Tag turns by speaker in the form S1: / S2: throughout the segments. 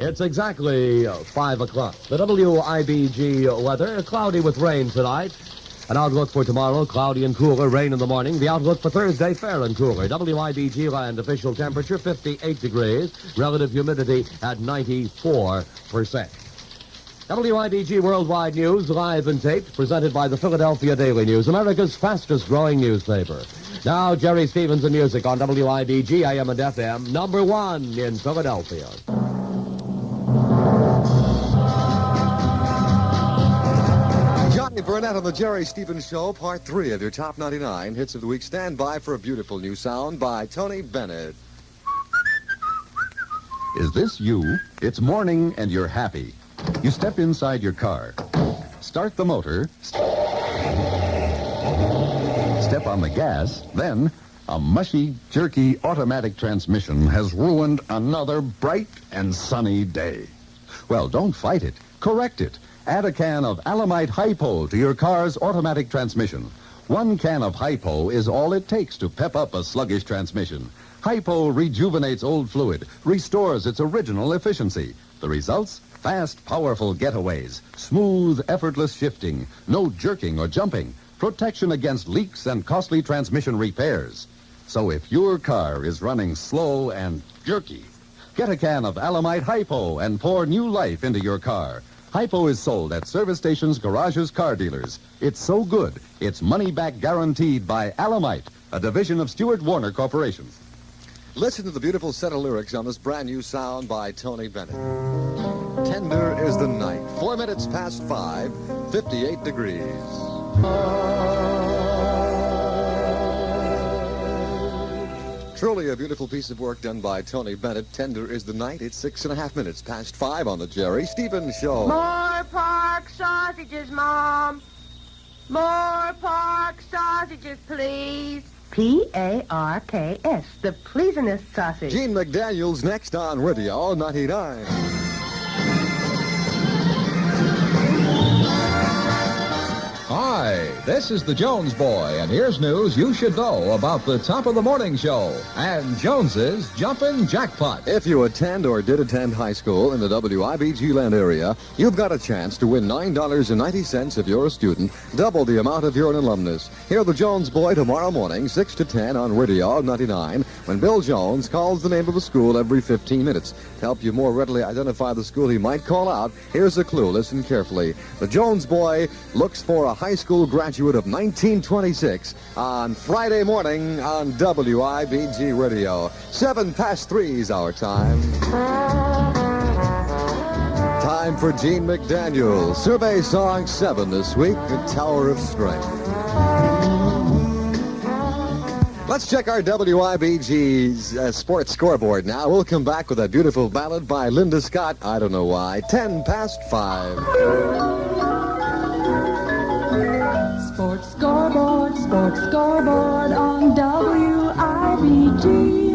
S1: It's exactly 5 o'clock. The WIBG weather, cloudy with rain tonight. An outlook for tomorrow, cloudy and cooler, rain in the morning. The outlook for Thursday, fair and cooler. WIBG land official temperature, 58 degrees. Relative humidity at 94%. WIBG Worldwide News, live and taped, presented by the Philadelphia Daily News, America's fastest-growing newspaper. Now, Jerry Stevens and music on WIBG-AM and FM, number 1 in Philadelphia.
S2: Johnny Burnett on the Jerry Stevens Show, part 3 of your Top 99 Hits of the Week. Stand by for a beautiful new sound by Tony Bennett.
S3: Is this you? It's morning and you're happy. You step inside your car, start the motor, step on the gas, then a mushy, jerky automatic transmission has ruined another bright and sunny day. Well, don't fight it. Correct it. Add a can of Alamite Hypo to your car's automatic transmission. 1 can of Hypo is all it takes to pep up a sluggish transmission. Hypo rejuvenates old fluid, restores its original efficiency. The results? Fast, powerful getaways, smooth, effortless shifting, no jerking or jumping, protection against leaks and costly transmission repairs. So if your car is running slow and jerky, get a can of Alamite Hypo and pour new life into your car. Hypo is sold at service stations, garages, car dealers. It's so good, it's money-back guaranteed by Alamite, a division of Stuart Warner Corporation.
S2: Listen to the beautiful set of lyrics on this brand new sound by Tony Bennett. Tender is the night. 4 minutes past 5, 58 degrees. Truly a beautiful piece of work done by Tony Bennett. Tender is the night. It's 6.5 minutes past 5 on the Jerry Stevens Show.
S4: More pork sausages, Mom. More pork sausages, please. P-A-R-K-S, the pleasingest sausage.
S2: Gene McDaniel's next on Radio 99.
S5: Hi, this is the Jones Boy, and here's news you should know about the Top of the Morning Show and Jones's Jumpin' Jackpot.
S2: If you attend or did attend high school in the WIBG land area, you've got a chance to win $9.90 if you're a student, double the amount if you're an alumnus. Hear the Jones Boy tomorrow morning, 6 to 10 on Radio 99, when Bill Jones calls the name of a school every 15 minutes. To help you more readily identify the school he might call out, here's a clue. Listen carefully. The Jones Boy looks for a high school graduate of 1926 on Friday morning on WIBG Radio. 7 past 3 is our time. Time for Gene McDaniel. Survey Song 7 this week, The Tower of Strength. Let's check our WIBG's sports scoreboard now. We'll come back with a beautiful ballad by Linda Scott. I don't know why. 10 past 5.
S6: Sports scoreboard on WIBG.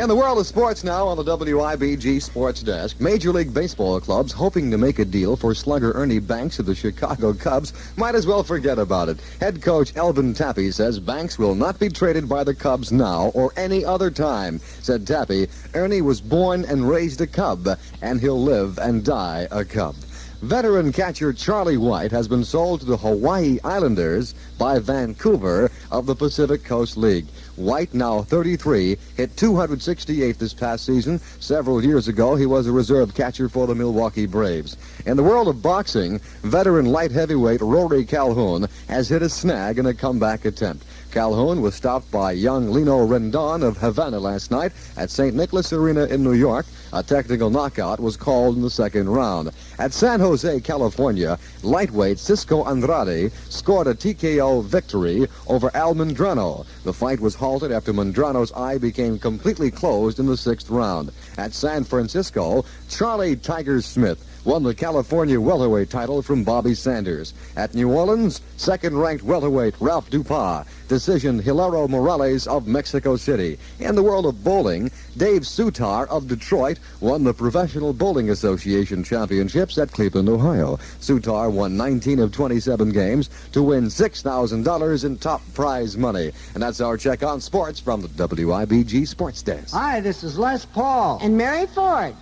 S2: In the world of sports now on the WIBG Sports Desk, Major League Baseball clubs hoping to make a deal for slugger Ernie Banks of the Chicago Cubs might as well forget about it. Head coach Elvin Tappy says Banks will not be traded by the Cubs now or any other time. Said Tappy, Ernie was born and raised a Cub, and he'll live and die a Cub. Veteran catcher Charlie White has been sold to the Hawaii Islanders by Vancouver of the Pacific Coast League. White, now 33, hit 268 this past season. Several years ago, he was a reserve catcher for the Milwaukee Braves. In the world of boxing, veteran light heavyweight Rory Calhoun has hit a snag in a comeback attempt. Calhoun was stopped by young Lino Rendon of Havana last night at St. Nicholas Arena in New York. A technical knockout was called in the second round. At San Jose, California, lightweight Cisco Andrade scored a TKO victory over Al Mandrano. The fight was halted after Mandrano's eye became completely closed in the 6th round. At San Francisco, Charlie Tiger Smith won the California welterweight title from Bobby Sanders. At New Orleans, second-ranked welterweight Ralph Dupas decisioned Hilaro Morales of Mexico City. In the world of bowling, Dave Sutar of Detroit won the Professional Bowling Association Championships at Cleveland, Ohio. Sutar won 19 of 27 games to win $6,000 in top prize money. And that's our check on sports from the WIBG Sports Desk.
S7: Hi, this is Les Paul.
S4: And Mary Ford.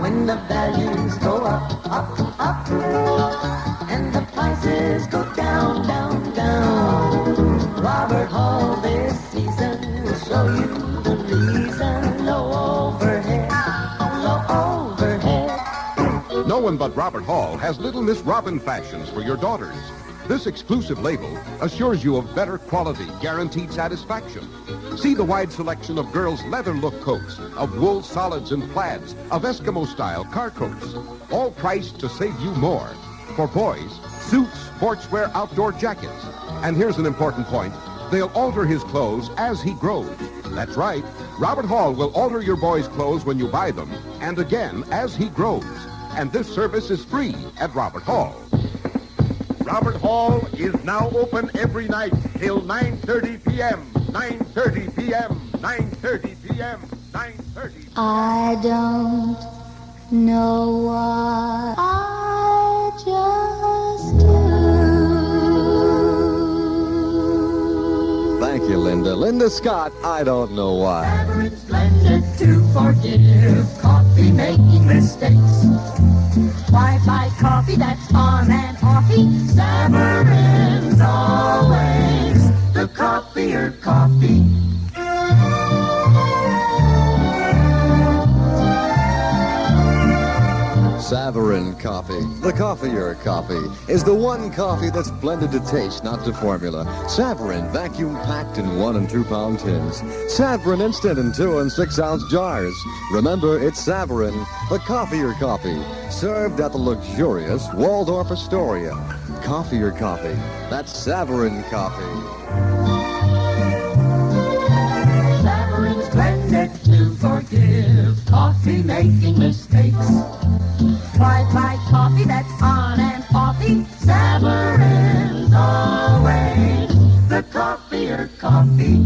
S6: When the values go up, up, up, and the prices go down, down, down, Robert Hall this season will show you the reason. Low overhead, low overhead.
S7: No one but Robert Hall has Little Miss Robin fashions for your daughters. This exclusive label assures you of better quality, guaranteed satisfaction. See the wide selection of girls' leather look coats, of wool solids and plaids, of Eskimo-style car coats, all priced to save you more. For boys, suits, sportswear, outdoor jackets. And here's an important point. They'll alter his clothes as he grows. That's right. Robert Hall will alter your boy's clothes when you buy them, and again as he grows. And this service is free at Robert Hall.
S8: Robert Hall is now open every night till 9:30 p.m. 9:30 p.m. 9:30 p.m. 9:30.
S9: I don't know why I just do.
S2: Thank you, Linda. Linda Scott, I don't know why.
S6: It's splendid to forgive coffee making mistakes. Why buy coffee that's on and offy? Savarin's always the coffee-er coffee.
S2: Savarin Coffee, the coffee-er coffee, is the one coffee that's blended to taste, not to formula. Savarin, vacuum-packed in 1 and 2 pound tins. Savarin instant in 2 and 6 ounce jars. Remember, it's Savarin, the coffee-er coffee, served at the luxurious Waldorf Astoria. Coffee-er coffee, that's Savarin Coffee.
S6: Savarin's blended to forgive coffee making mistakes. Why buy coffee that's on and offy? Savarin's always the coffee-er coffee.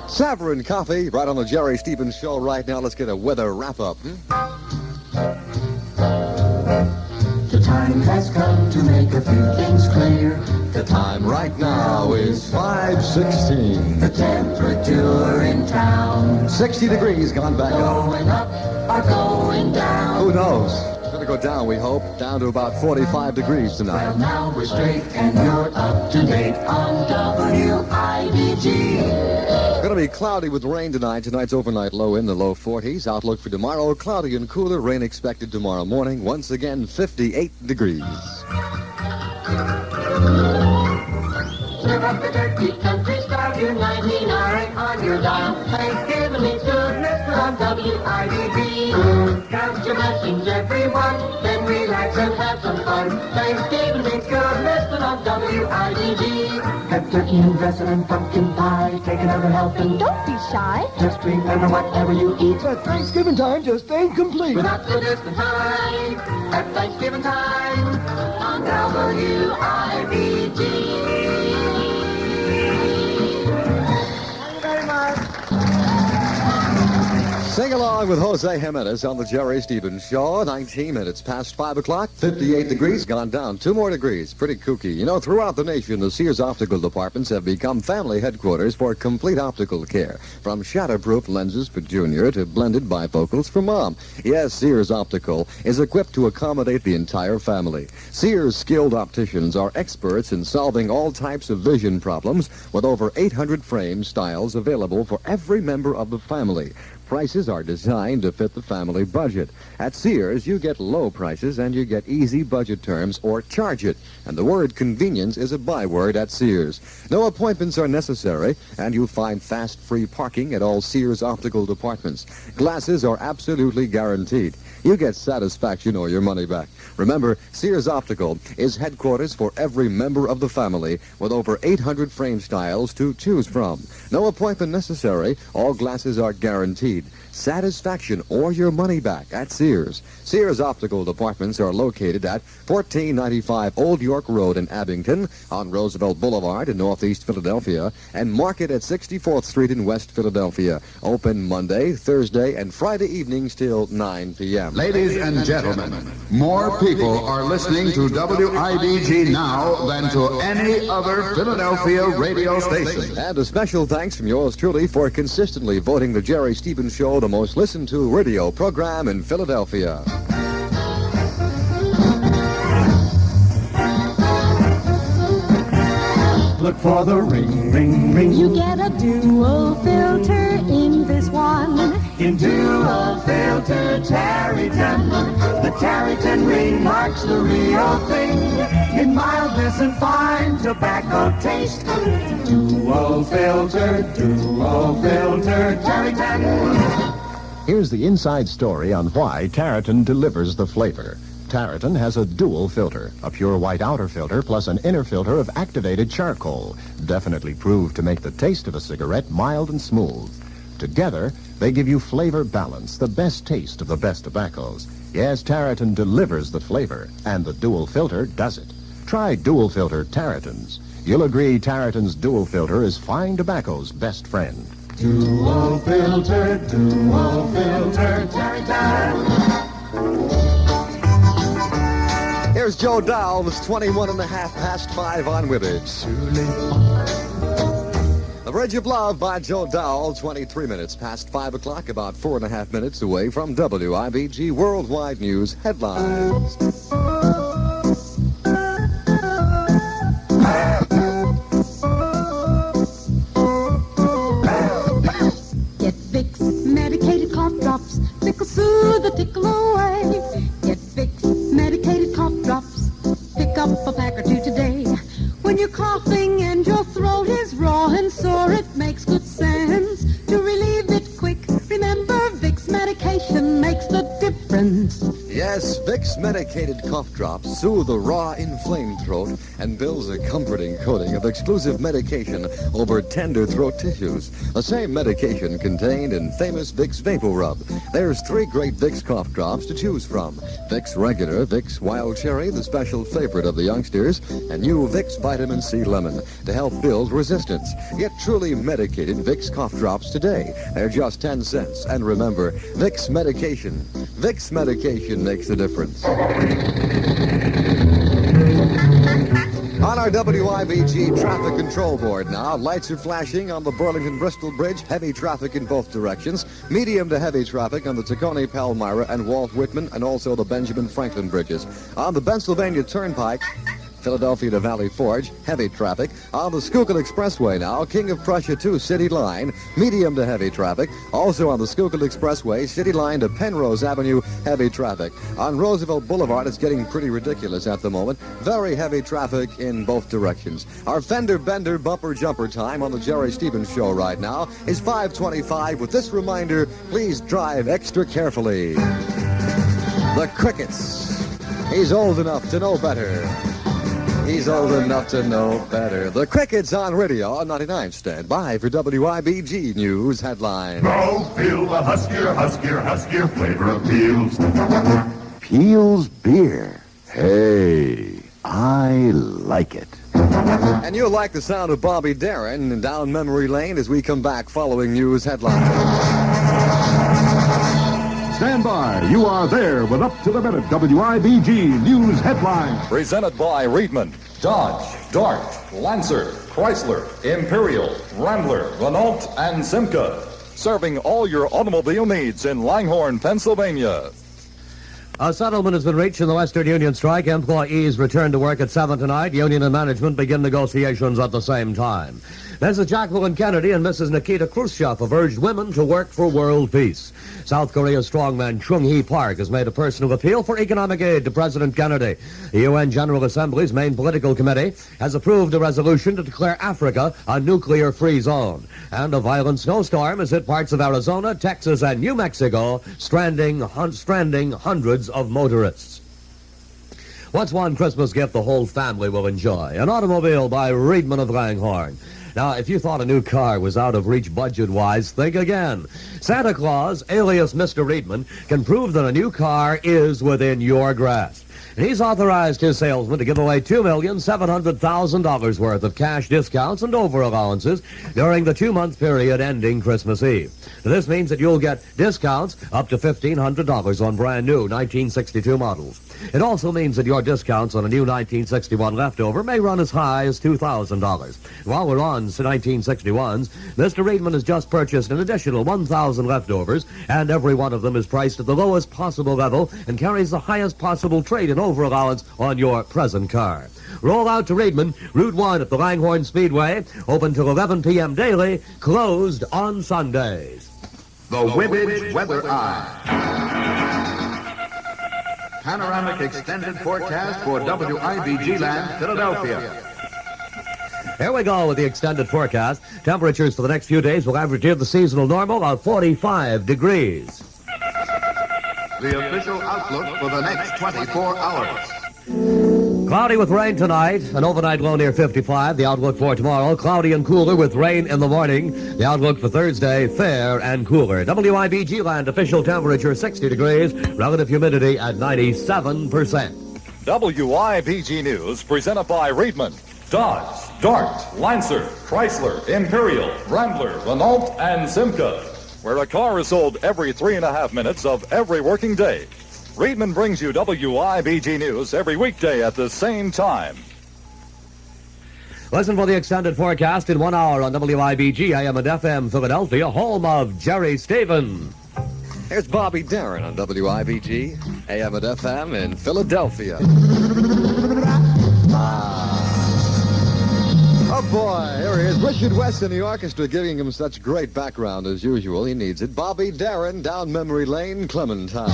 S2: Savarin Coffee, right on the Jerry Stevens Show right now. Let's get a weather wrap-up.
S6: The time has come to make a few things clear.
S2: The time right now is 5:16.
S6: The temperature in town
S2: 60 degrees gone back up.
S6: going up or going down.
S2: Who knows? It's going to go down, we hope, down to about 45 degrees
S6: Well,
S2: tonight.
S6: now we're straight and you're up to date on WIBG.
S2: Going to be cloudy with rain tonight. Tonight's overnight low in the low 40s. Outlook for tomorrow, cloudy and cooler. Rain expected tomorrow morning. Once again, 58 degrees.
S6: Serve up the turkey, country star, your 99 on your dial. Thanksgiving means goodness, put on WIBG. Count your blessings, everyone, then relax and have some fun. Thanksgiving means goodness, put on WIBG. Have turkey and dressing and pumpkin pie, take another helping.
S4: Don't be shy.
S6: Just remember whatever you eat,
S8: But Thanksgiving time just ain't complete.
S6: without the distant time, at Thanksgiving time, on WIBG.
S2: Sing along with Jose Jimenez on the Jerry Stevens Show. 19 minutes past 5 o'clock. 58 degrees, gone down 2 more degrees. Pretty kooky. You know, throughout the nation, the Sears optical departments have become family headquarters for complete optical care. From shatterproof lenses for Junior to blended bifocals for Mom. Yes, Sears Optical is equipped to accommodate the entire family. Sears skilled opticians are experts in solving all types of vision problems with over 800 frames styles available for every member of the family. Prices are designed to fit the family budget. At Sears, you get low prices and you get easy budget terms or charge it. And the word convenience is a byword at Sears. No appointments are necessary, and you'll find fast, free parking at all Sears optical departments. Glasses are absolutely guaranteed. You get satisfaction or your money back. Remember, Sears Optical is headquarters for every member of the family with over 800 frame styles to choose from. No appointment necessary. All glasses are guaranteed. Satisfaction or your money back at Sears. Sears Optical Departments are located at 1495 Old York Road in Abington, on Roosevelt Boulevard in Northeast Philadelphia, and Market at 64th Street in West Philadelphia. Open Monday, Thursday, and Friday evenings till 9 p.m.
S3: Ladies and gentlemen, more people are listening to WIBG now than to any other Philadelphia radio station.
S2: And a special thanks from yours truly for consistently voting the Jerry Stevens Stevens Show, the most listened to radio program in Philadelphia.
S6: Look for the ring, ring, ring.
S10: You get a dual filter in this one.
S6: In dual filter Tarryton. The Tarryton ring marks the real thing. In mildness and fine tobacco taste. Dual filter Tarryton.
S3: Here's the inside story on why Tarryton delivers the flavor. Tarryton has a dual filter, a pure white outer filter plus an inner filter of activated charcoal, definitely proved to make the taste of a cigarette mild and smooth. Together, they give you flavor balance, the best taste of the best tobaccos. Yes, Tarryton delivers the flavor, and the dual filter does it. Try dual filter Tarrytons. You'll agree Tarryton's dual filter is fine tobacco's best friend.
S6: Dual filter Tarryton.
S2: Here's Joe Dowell. It's 21 and a half past 5 on WIBG. The Bridge of Love by Joe Dowell, 23 minutes past 5 o'clock, about 4.5 minutes away from WIBG Worldwide News Headlines.
S10: Get Vicks medicated cough drops. Tickle soothe the tickle away. Get Vicks medicated cough drops. Pick up a pack or two today. When you're coughing and your throat is raw and sore, it makes good sense to relieve it quick. Remember, Vicks medication makes the difference.
S2: Yes, Vicks medicated cough drops soothe the raw, inflamed throat and builds a comforting coating of exclusive medication over tender throat tissues. The same medication contained in famous Vicks Vapor Rub. There's 3 great Vicks cough drops to choose from. Vicks Regular, Vicks Wild Cherry, the special favorite of the youngsters, and new Vicks Vitamin C Lemon to help build resistance. Get truly medicated Vicks cough drops today. They're just 10 cents. And remember, Vicks medication. Vicks medication makes the difference. On our WIBG traffic control board now, lights are flashing on the Burlington-Bristol Bridge, heavy traffic in both directions, medium to heavy traffic on the Tacony, Palmyra, and Walt Whitman, and also the Benjamin Franklin bridges. On the Pennsylvania Turnpike, Philadelphia to Valley Forge, heavy traffic. On the Schuylkill Expressway now, King of Prussia 2 City Line, medium to heavy traffic. Also on the Schuylkill Expressway, City Line to Penrose Avenue, heavy traffic. On Roosevelt Boulevard, it's getting pretty ridiculous at the moment. Very heavy traffic in both directions. Our fender bender bumper jumper time on the Jerry Stevens Show right now is 5:25. With this reminder, please drive extra carefully. The Crickets. He's old enough to know better. He's old enough to know better. The Crickets on radio on 99. Stand by for WIBG News Headlines.
S8: Now feel the huskier flavor of Peel's.
S3: Peel's beer. Hey, I like it.
S2: And you'll like the sound of Bobby Darin down memory lane as we come back following news headlines.
S8: Stand by. You are there with up-to-the-minute WIBG News Headlines.
S5: Presented by Reedman, Dodge, Dart, Lancer, Chrysler, Imperial, Rambler, Renault, and Simca. Serving all your automobile needs in Langhorne, Pennsylvania.
S1: A settlement has been reached in the Western Union strike. Employees return to work at 7 tonight. Union and management begin negotiations at the same time. Mrs. Jacqueline Kennedy and Mrs. Nikita Khrushchev have urged women to work for world peace. South Korea's strongman Chung-hee Park has made a personal appeal for economic aid to President Kennedy. The UN General Assembly's main political committee has approved a resolution to declare Africa a nuclear-free zone. And a violent snowstorm has hit parts of Arizona, Texas, and New Mexico, stranding hundreds of motorists. What's one Christmas gift the whole family will enjoy? An automobile by Reedman of Langhorne. Now, if you thought a new car was out of reach budget-wise, think again. Santa Claus, alias Mr. Reedman, can prove that a new car is within your grasp. And he's authorized his salesman to give away $2,700,000 worth of cash discounts and over allowances during the 2-month period ending Christmas Eve. Now, this means that you'll get discounts up to $1,500 on brand new 1962 models. It also means that your discounts on a new 1961 leftover may run as high as $2,000. While we're on 1961s, Mr. Reedman has just purchased an additional 1,000 leftovers, and every one of them is priced at the lowest possible level and carries the highest possible trade-in over allowance on your present car. Roll out to Reedman, Route 1 at the Langhorne Speedway, open till 11 p.m. daily, closed on Sundays.
S3: The WIBG Weather Eye. Panoramic extended forecast for WIBG land, Philadelphia.
S1: Here we go with the extended forecast. Temperatures for the next few days will average near the seasonal normal of 45 degrees.
S3: The official outlook for the next 24 hours.
S1: Cloudy with rain tonight, an overnight low near 55. The outlook for tomorrow, cloudy and cooler with rain in the morning. The outlook for Thursday, fair and cooler. WIBG land official temperature 60 degrees, relative humidity at 97%.
S5: WIBG News presented by Reedman, Dodge, Dart, Lancer, Chrysler, Imperial, Rambler, Renault, and Simca, where a car is sold every 3.5 minutes of every working day. Reedman brings you WIBG News every weekday at the same time.
S1: Listen for the extended forecast in 1 hour on WIBG-AM and FM Philadelphia, home of Jerry Stephen.
S2: Here's Bobby Darin on WIBG, AM and FM in Philadelphia. Oh, boy, here he is. Richard West in the orchestra giving him such great background as usual. He needs it. Bobby Darin, down memory lane, Clementine.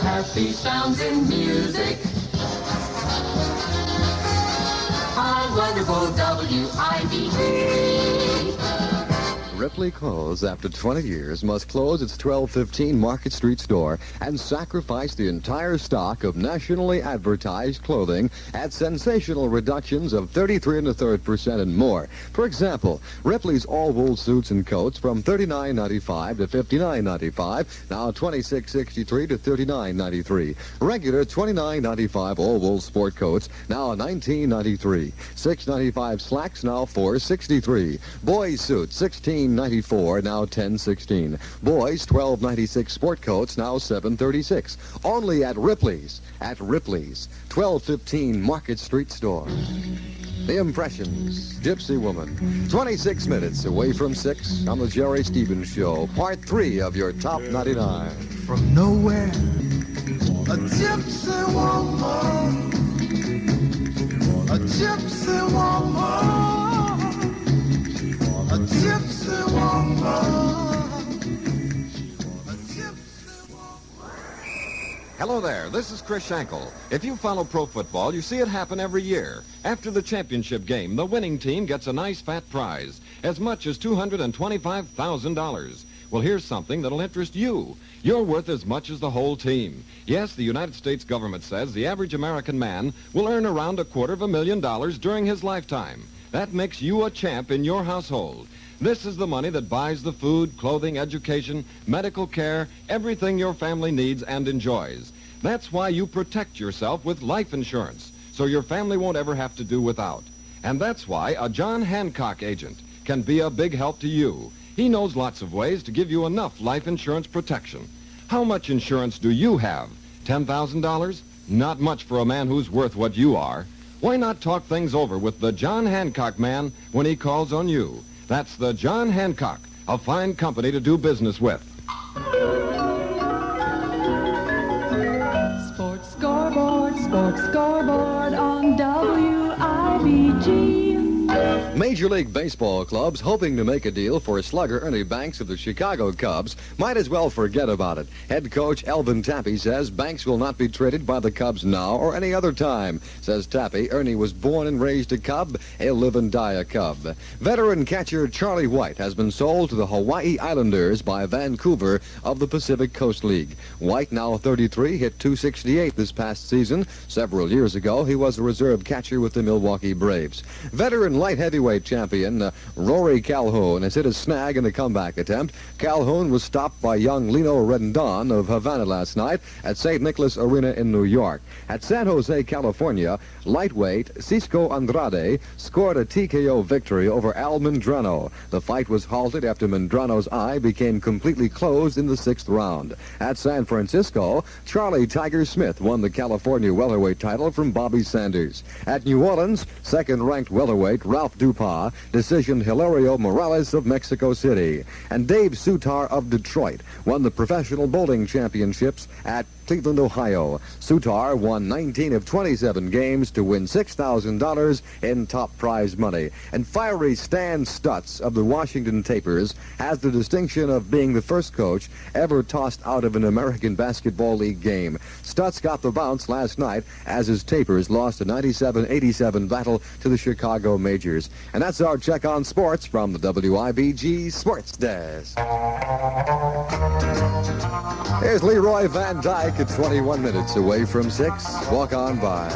S6: Happy sounds in music. On wonderful WIBG.
S2: Ripley Clothes, after 20 years, must close its 1215 Market Street store and sacrifice the entire stock of nationally advertised clothing at sensational reductions of 33 1/3% and more. For example, Ripley's all-wool suits and coats from $39.95 to $59.95, now $26.63 to $39.93. Regular $29.95 all-wool sport coats, now $19.93. $6.95 slacks, now $4.63. Boys suits, $16.94, now $10.16. Boys, $12.96 sport coats, now $7.36. Only at Ripley's. At Ripley's, 1215 Market Street store. The Impressions, Gypsy Woman. 26 minutes away from 6 on the Jerry Stevens Show, part 3 of your Top 99.
S11: From nowhere, a gypsy woman, a gypsy woman, a gypsy woman, a gypsy woman.
S7: Hello there, this is Chris Schenkel. If you follow pro football, you see it happen every year. After the championship game, the winning team gets a nice fat prize, as much as $225,000. Well, here's something that'll interest you. You're worth as much as the whole team. Yes, the United States government says the average American man will earn around $250,000 during his lifetime. That makes you a champ in your household. This is the money that buys the food, clothing, education, medical care, everything your family needs and enjoys. That's why you protect yourself with life insurance, so your family won't ever have to do without. And that's why a John Hancock agent can be a big help to you. He knows lots of ways to give you enough life insurance protection. How much insurance do you have? $10,000? Not much for a man who's worth what you are. Why not talk things over with the John Hancock man when he calls on you? That's the John Hancock, a fine company to do business with.
S10: Sports scoreboard on WIBG.
S2: Major League Baseball clubs hoping to make a deal for slugger Ernie Banks of the Chicago Cubs might as well forget about it. Head coach Elvin Tappy says Banks will not be traded by the Cubs now or any other time. Says Tappy, Ernie was born and raised a Cub. He'll live and die a Cub. Veteran catcher Charlie White has been sold to the Hawaii Islanders by Vancouver of the Pacific Coast League. White, now 33, hit .268 this past season. Several years ago, he was a reserve catcher with the Milwaukee Braves. Veteran light heavyweight heavyweight champion Rory Calhoun has hit a snag in the comeback attempt. Calhoun was stopped by young Lino Rendon of Havana last night at St. Nicholas Arena in New York. At San Jose, California, lightweight Cisco Andrade scored a TKO victory over Al Medrano. The fight was halted after Medrano's eye became completely closed in the 6th round. At San Francisco, Charlie Tiger Smith won the California welterweight title from Bobby Sanders. At New Orleans, second-ranked welterweight Ralph Dupas decisioned Hilario Morales of Mexico City. And Dave Sutar of Detroit won the professional bowling championships at Cleveland, Ohio. Sutar won 19 of 27 games to win $6,000 in top prize money. And fiery Stan Stutz of the Washington Tapers has the distinction of being the first coach ever tossed out of an American Basketball League game. Stutz got the bounce last night as his Tapers lost a 97-87 battle to the Chicago Majors. And that's our check on sports from the WIBG Sports Desk. Here's Leroy Van Dyke at 21 minutes away from 6. Walk on by.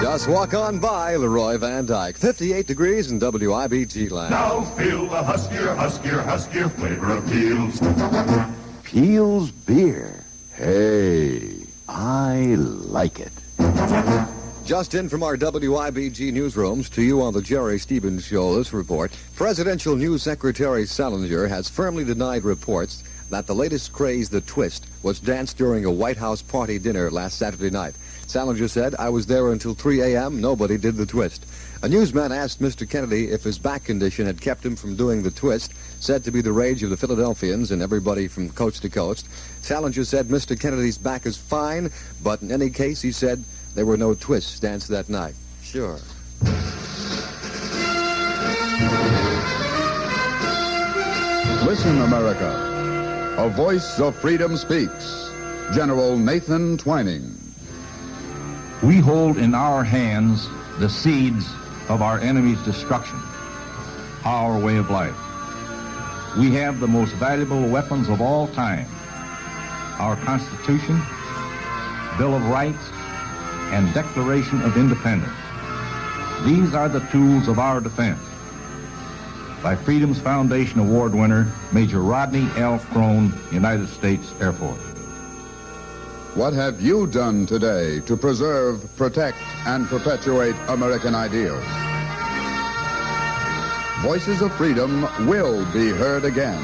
S2: Just walk on by, Leroy Van Dyke. 58 degrees in WIBG land.
S8: Now feel the huskier flavor of Peel's.
S3: Peel's beer. Hey, I like it.
S2: Just in from our WIBG newsrooms to you on the Jerry Stevens Show, this report. Presidential News Secretary Salinger has firmly denied reports that the latest craze, the twist, was danced during a White House party dinner last Saturday night. Salinger said, "I was there until 3 a.m. Nobody did the twist." A newsman asked Mr. Kennedy if his back condition had kept him from doing the twist, said to be the rage of the Philadelphians and everybody from coast to coast. Salinger said Mr. Kennedy's back is fine, but in any case, he said, there were no twists danced that night. Sure.
S3: Listen, America. A voice of freedom speaks. General Nathan Twining.
S12: We hold in our hands the seeds of our enemy's destruction, our way of life. We have the most valuable weapons of all time, our Constitution, Bill of Rights, and Declaration of Independence. These are the tools of our defense. By Freedom's Foundation Award winner, Major Rodney L. Crone, United States Air Force.
S3: What have you done today to preserve, protect, and perpetuate American ideals? Voices of Freedom will be heard again.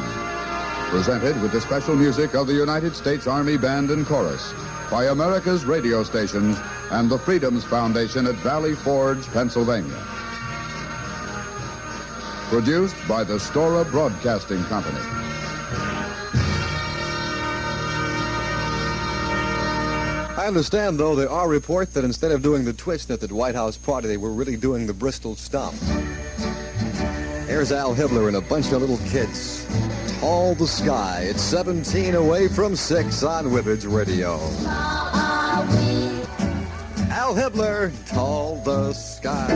S3: Presented with the special music of the United States Army Band and Chorus by America's radio stations and the Freedom's Foundation at Valley Forge, Pennsylvania. Produced by the Stora Broadcasting Company.
S2: I understand, though, there are reports that instead of doing the twist at the White House party, they were really doing the Bristol Stomp. Here's Al Hibbler and a bunch of little kids. Tall the Sky. It's 17 away from 6 on WIBG Radio. Al Hibbler, Tall the Sky.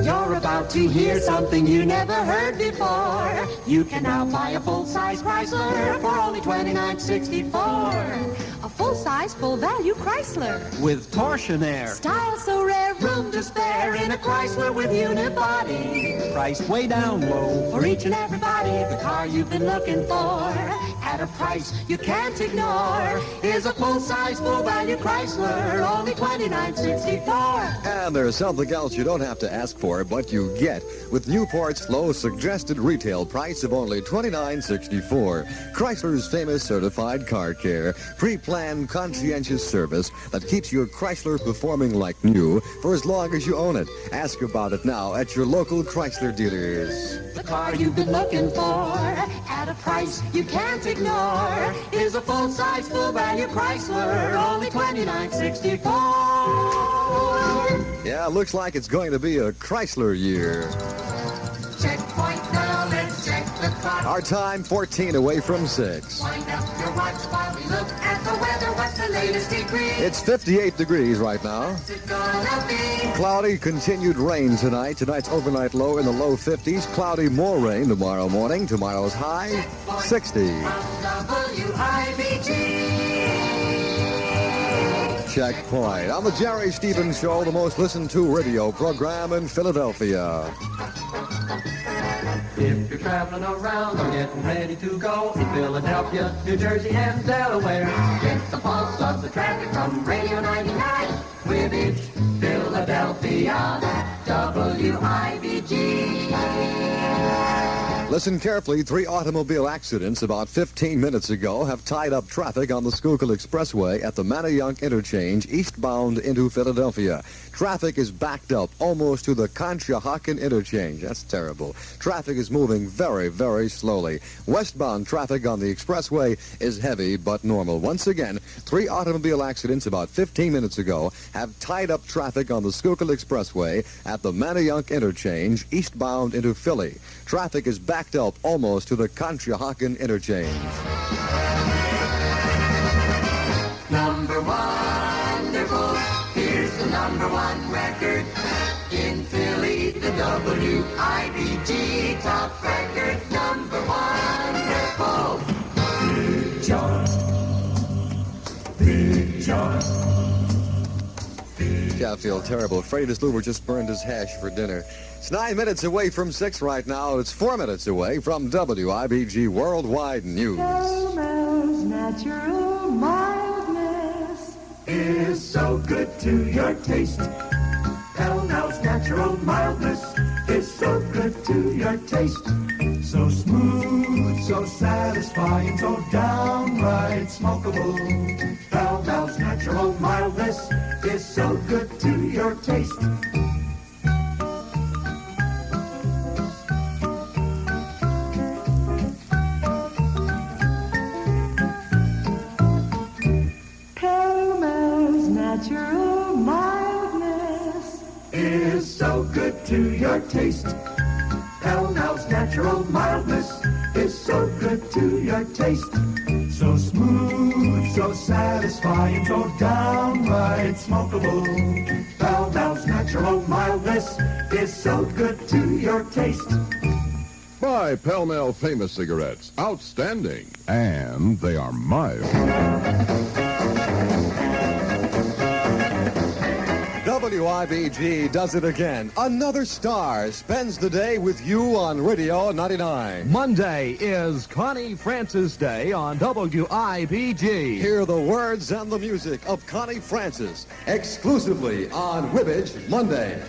S6: You're about to hear something you never heard before. You can now buy a full-size Chrysler for only $29.64.
S10: A full-size, full-value Chrysler.
S13: With torsionaire.
S6: Style so rare, room to spare in a Chrysler with unibody.
S13: Price way down low.
S6: For each and everybody, the car you've been looking for. At a price you can't ignore. Here's a full-size, full-value Chrysler, only $29.64.
S2: And there's something else you don't have to ask for, but you get with Newport's low suggested retail price of only $29.64. Chrysler's famous certified car care, pre-planned conscientious service that keeps your Chrysler performing like new for as long as you own it. Ask about it now at your local Chrysler dealers.
S6: The car you've been looking for at a price you can't ignore. Here's a full-size, full-value Chrysler, only $29.64.
S2: Yeah, looks like it's going to be a Chrysler year.
S6: Checkpoint, now let's check the clock.
S2: Our time, 14 away from 6.
S6: Wind up your watch while we look at the weather. What's the latest degree?
S2: It's 58 degrees right now.
S6: What's it gonna be?
S2: Cloudy, continued rain tonight. Tonight's overnight low in the low 50s. Cloudy, more rain tomorrow morning. Tomorrow's high, 60. Checkpoint on the Jerry Stevens Show, the most listened to radio program in Philadelphia.
S6: If you're traveling around or getting ready to go in Philadelphia, New Jersey, and Delaware, get the pulse of the traffic from Radio 99. WIBG, Philadelphia, WIBG.
S2: Listen carefully. 3 automobile accidents about 15 minutes ago have tied up traffic on the Schuylkill Expressway at the Manayunk interchange eastbound into Philadelphia. Traffic is backed up almost to the Conshohocken interchange. That's terrible. Traffic is moving very, very slowly. Westbound traffic on the expressway is heavy but normal. Once again, 3 automobile accidents about 15 minutes ago have tied up traffic on the Schuylkill Expressway at the Manayunk interchange eastbound into Philly. Traffic is backed up almost to the Conshohocken interchange.
S6: Number one, wonderful. Here's the number 1 record in Philly, the WIBG top record. Number wonderful. Big John. Big John.
S2: Yeah, I feel terrible. Freddie DeSluber just burned his hash for dinner. It's 9 minutes away from 6 right now. It's 4 minutes away from WIBG Worldwide News.
S6: Pell-Mel's natural mildness is so good to your taste. Pell-Mel's natural mildness is so good to your taste. So smooth, so satisfying, so downright smokeable. Pell-Mel's natural mildness is so good to your taste. Pell-Mel's natural mildness is so good to your taste. Pell-Mel's natural mildness is so good to your taste. So smooth, so satisfying, so downright smokeable. Pell-Mel's natural mildness is so good to your taste.
S7: Buy Pell-Mell Famous Cigarettes. Outstanding.
S3: And they are mild.
S2: WIBG does it again. Another star spends the day with you on Radio 99.
S13: Monday is Connie Francis Day on WIBG.
S2: Hear the words and the music of Connie Francis exclusively on WIBG Monday.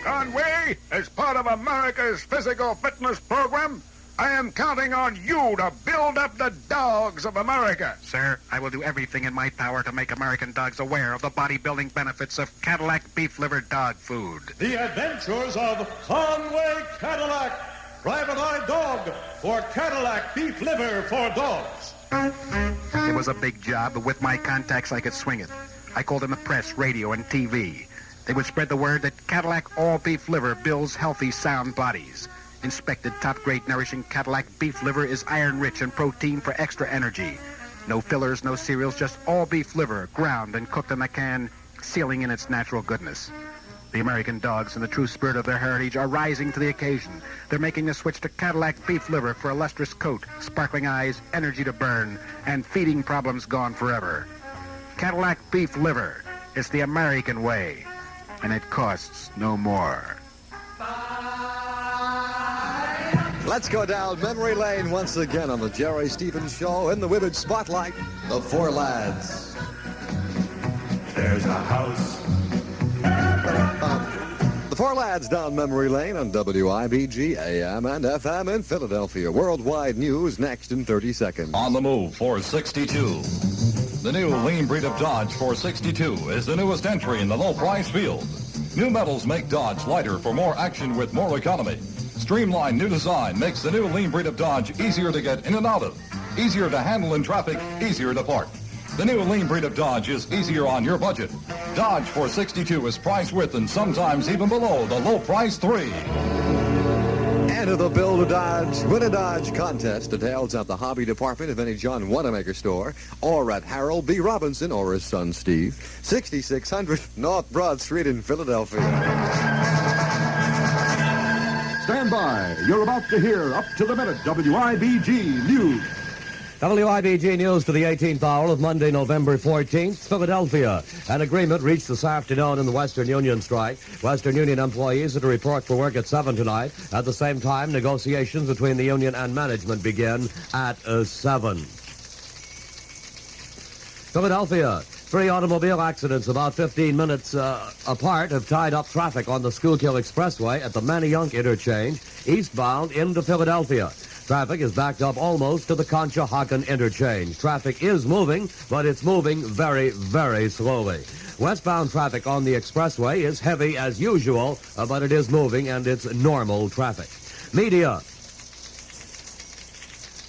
S8: Conway, as part of America's physical fitness program, I am counting on you to build up the dogs of America.
S14: Sir, I will do everything in my power to make American dogs aware of the bodybuilding benefits of Cadillac beef liver dog food.
S15: The Adventures of Conway Cadillac, private eye dog for Cadillac beef liver for dogs.
S14: It was a big job, but with my contacts I could swing it. I called in the press, radio, and TV. They would spread the word that Cadillac all beef liver builds healthy, sound bodies. Inspected top-grade nourishing Cadillac beef liver is iron-rich and protein for extra energy. No fillers, no cereals, just all beef liver, ground and cooked in a can, sealing in its natural goodness. The American dogs, in the true spirit of their heritage, are rising to the occasion. They're making the switch to Cadillac beef liver for a lustrous coat, sparkling eyes, energy to burn, and feeding problems gone forever. Cadillac beef liver. It's the American way, and it costs no more.
S2: Let's go down memory lane once again on the Jerry Stevens Show in the WIBG Spotlight, the Four Lads.
S6: There's a house.
S2: The Four Lads down memory lane on WIBG-AM and FM in Philadelphia. Worldwide news next in 30 seconds.
S5: On the move for 62. The new lean breed of Dodge 462 is the newest entry in the low-price field. New metals make Dodge lighter for more action with more economy. Streamlined new design makes the new lean breed of Dodge easier to get in and out of, easier to handle in traffic, easier to park. The new lean breed of Dodge is easier on your budget. Dodge 462 is priced with and sometimes even below the low price 3.
S2: Enter the Build a Dodge, Win a Dodge contest. Details at the Hobby Department of any John Wanamaker store or at Harold B. Robinson or his son Steve, 6600 North Broad Street in Philadelphia.
S7: Stand by. You're about to hear up to the minute WIBG News.
S1: WIBG News to the 18th hour of Monday, November 14th. Philadelphia. An agreement reached this afternoon in the Western Union strike. Western Union employees are to report for work at 7 tonight. At the same time, negotiations between the union and management begin at 7. Philadelphia. 3 automobile accidents about 15 minutes apart have tied up traffic on the Schuylkill Expressway at the Manayunk interchange, eastbound into Philadelphia. Traffic is backed up almost to the Conshohocken interchange. Traffic is moving, but it's moving very, very slowly. Westbound traffic on the expressway is heavy as usual, but it is moving and it's normal traffic. Media.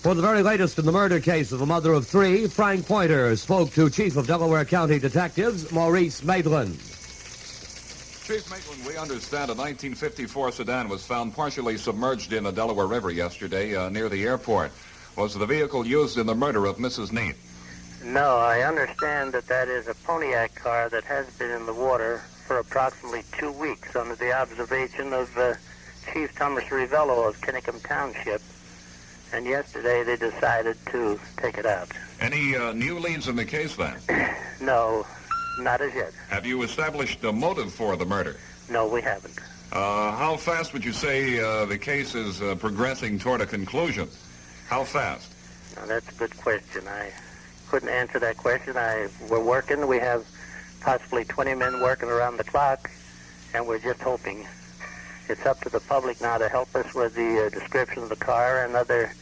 S1: For the very latest in the murder case of a mother of 3, Frank Pointer spoke to Chief of Delaware County Detectives, Maurice Maitland.
S5: Chief Maitland, we understand a 1954 sedan was found partially submerged in the Delaware River yesterday near the airport. Was the vehicle used in the murder of Mrs. Neat?
S16: No, I understand that is a Pontiac car that has been in the water for approximately 2 weeks under the observation of Chief Thomas Rivello of Kinnicum Township. And yesterday they decided to take it out.
S5: Any new leads in the case then?
S16: No, not as yet.
S5: Have you established a motive for the murder?
S16: No, we haven't.
S5: How fast would you say the case is progressing toward a conclusion? How fast?
S16: Now, that's a good question. I couldn't answer that question. We're working. We have possibly 20 men working around the clock, and we're just hoping. It's up to the public now to help us with the description of the car and other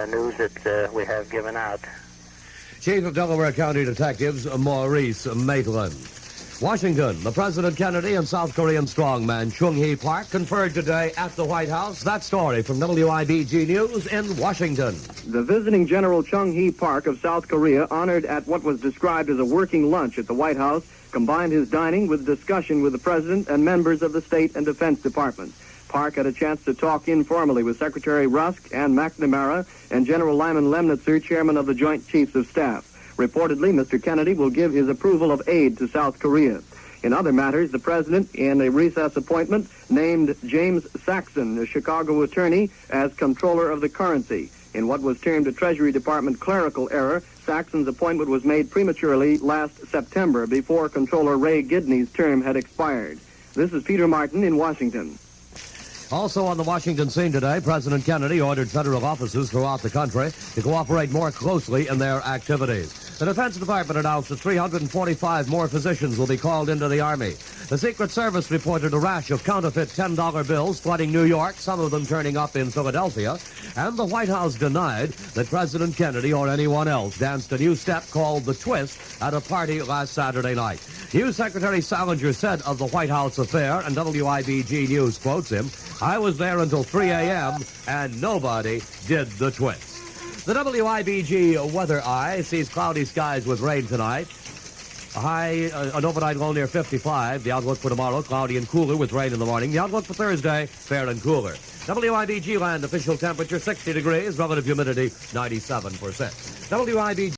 S16: news that we have given out.
S1: Chief of Delaware County Detectives, Maurice Maitland. Washington, the President Kennedy and South Korean strongman Chung-hee Park conferred today at the White House. That story from WIBG News in Washington.
S17: The visiting General Chung-hee Park of South Korea, honored at what was described as a working lunch at the White House, combined his dining with discussion with the President and members of the State and Defense Departments. Park had a chance to talk informally with Secretary Rusk and McNamara and General Lyman Lemnitzer, Chairman of the Joint Chiefs of Staff. Reportedly, Mr. Kennedy will give his approval of aid to South Korea. In other matters, the President, in a recess appointment, named James Saxon, a Chicago attorney, as Comptroller of the Currency. In what was termed a Treasury Department clerical error, Saxon's appointment was made prematurely last September before Comptroller Ray Gidney's term had expired. This is Peter Martin in Washington.
S1: Also on the Washington scene today, President Kennedy ordered federal offices throughout the country to cooperate more closely in their activities. The Defense Department announced that 345 more physicians will be called into the Army. The Secret Service reported a rash of counterfeit $10 bills flooding New York, some of them turning up in Philadelphia. And the White House denied that President Kennedy or anyone else danced a new step called the twist at a party last Saturday night. News Secretary Salinger said of the White House affair, and WIBG News quotes him, "I was there until 3 a.m. and nobody did the twist." The WIBG weather eye sees cloudy skies with rain tonight. A high, an overnight low near 55. The outlook for tomorrow, cloudy and cooler with rain in the morning. The outlook for Thursday, fair and cooler. WIBG land official temperature 60 degrees, relative humidity 97%. WIBG